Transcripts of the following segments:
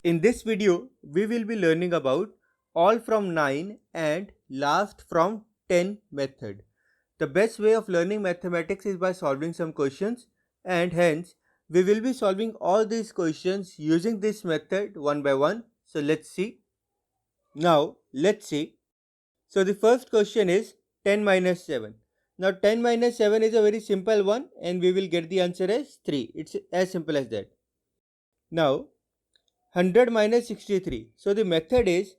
In this video, we will be learning about all from 9 and last from 10 method. The best way of learning mathematics is by solving some questions, and hence we will be solving all these questions using this method one by one. So let's see. Now let's see. So the first question is 10 minus 7. Now 10 minus 7 is a very simple one and we will get the answer as 3. It's as simple as that. Now 100 minus 63. So the method is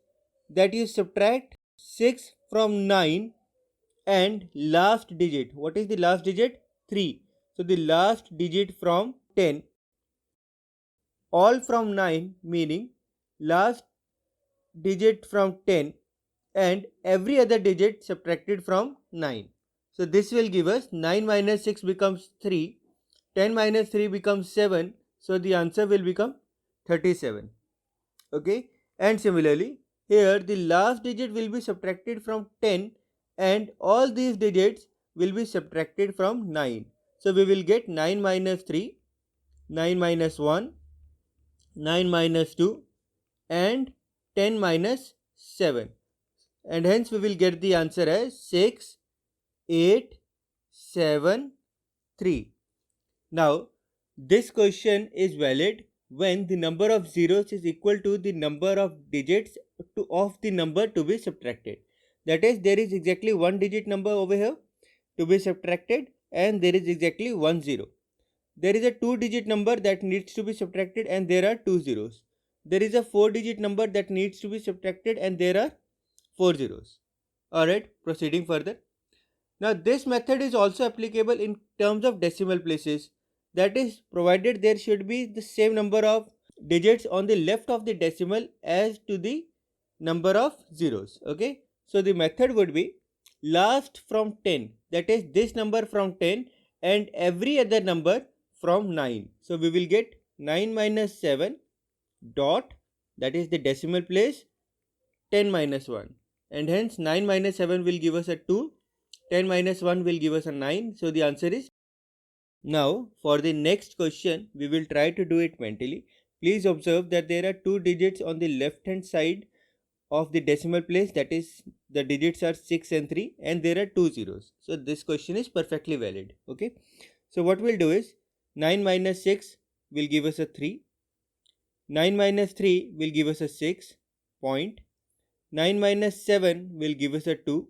that you subtract 6 from 9 and last digit. What is the last digit? 3. So the last digit from 10. All from 9 meaning last digit from 10 and every other digit subtracted from 9. So this will give us 9 minus 6 becomes 3. 10 minus 3 becomes 7. So the answer will become 37. Okay, and similarly here the last digit will be subtracted from 10 and all these digits will be subtracted from 9. So we will get 9 minus 3, 9 minus 1, 9 minus 2 and 10 minus 7, and hence we will get the answer as 6, 8, 7, 3. Now this question is valid when the number of zeros is equal to the number of digits of the number to be subtracted. That is, there is exactly one digit number over here to be subtracted and there is exactly 1 0. There is a 2-digit number that needs to be subtracted and there are 2 zeros. There is a 4-digit number that needs to be subtracted and there are 4 zeros. Alright, proceeding further. Now this method is also applicable in terms of decimal places. That is, provided there should be the same number of digits on the left of the decimal as to the number of zeros. Okay, so the method would be last from 10, that is this number from 10 and every other number from 9. So we will get 9 minus 7 dot, that is the decimal place, 10 minus 1, and hence 9 minus 7 will give us a 2, 10 minus 1 will give us a 9. So the answer is. Now for the next question we will try to do it mentally. Please observe that there are 2 digits on the left hand side of the decimal place, that is the digits are 6 and 3 and there are 2 zeros. So this question is perfectly valid. Okay, so what we'll do is 9 minus 6 will give us a 3, 9 minus 3 will give us a 6 point, 9 minus 7 will give us a 2,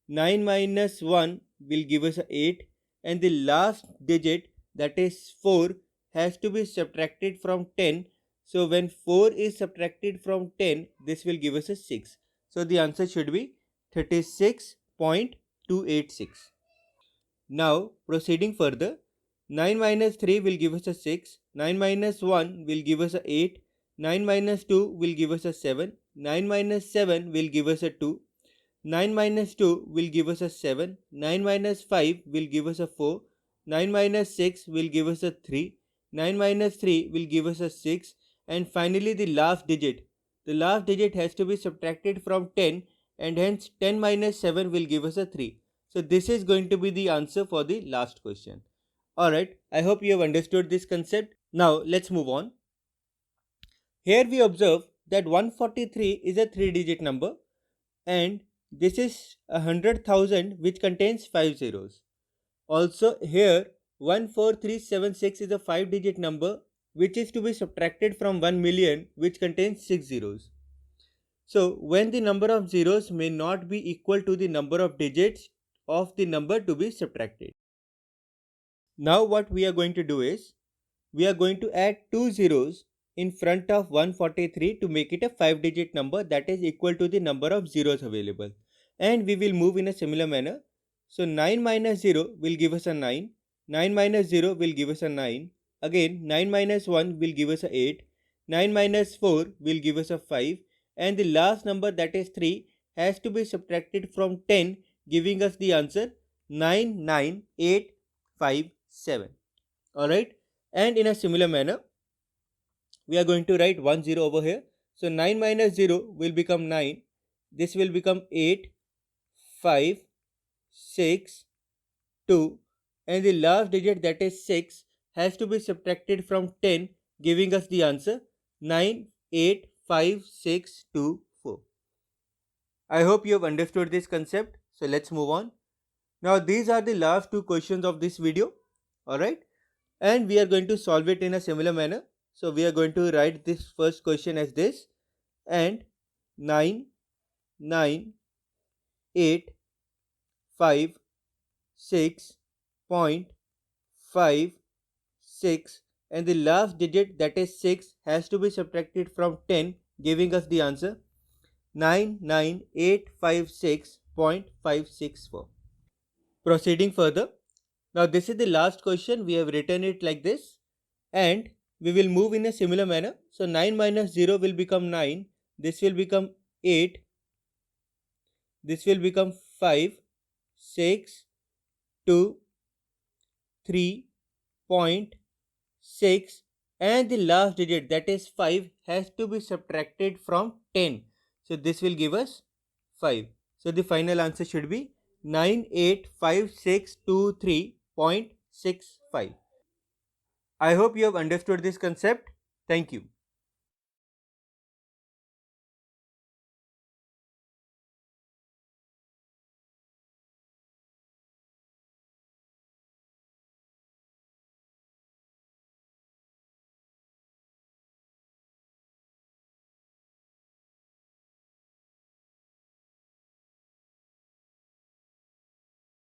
9 minus 1 will give us a 8, and the last digit, that is 4, has to be subtracted from 10. So when 4 is subtracted from 10, this will give us a 6. So the answer should be 36.286. Now proceeding further, 9 minus 3 will give us a 6, 9 minus 1 will give us a 8, 9 minus 2 will give us a 7, 9 minus 7 will give us a 2, 9 minus 2 will give us a 7, 9 minus 5 will give us a 4, 9 minus 6 will give us a 3, 9 minus 3 will give us a 6, and finally the last digit. The last digit has to be subtracted from 10 and hence 10 minus 7 will give us a 3. So this is going to be the answer for the last question. Alright, I hope you have understood this concept. Now let's move on. Here we observe that 143 is a 3-digit number and this is 100,000 which contains 5 zeros. Also here 14376 is a 5-digit number which is to be subtracted from 1 million which contains 6 zeros. So when the number of zeros may not be equal to the number of digits of the number to be subtracted. Now what we are going to do is, we are going to add 2 zeros in front of 143 to make it a 5-digit number that is equal to the number of zeros available. And we will move in a similar manner. So 9 minus 0 will give us a 9, 9 minus 0 will give us a 9, again 9 minus 1 will give us a 8, 9 minus 4 will give us a 5, and the last number, that is 3, has to be subtracted from 10, giving us the answer 99857. Alright, and in a similar manner we are going to write 1 0 over here. So 9 minus 0 will become 9, this will become 8, 5, 6, 2, and the last digit, that is 6, has to be subtracted from 10, giving us the answer 9 9,85624. I hope you have understood this concept. So let's move on. Now these are the last two questions of this video. Alright. And we are going to solve it in a similar manner. So we are going to write this first question as this, and 9, 9, 8, 5, 6.56, and the last digit, that is 6, has to be subtracted from 10, giving us the answer 99856.564. Proceeding further, now this is the last question. We have written it like this, and we will move in a similar manner. So 9 minus 0 will become 9, this will become 8, this will become 5, 6, 2, 3.6, and the last digit, that is 5, has to be subtracted from 10. So this will give us 5. So the final answer should be 9,85623.65. I hope you have understood this concept. Thank you.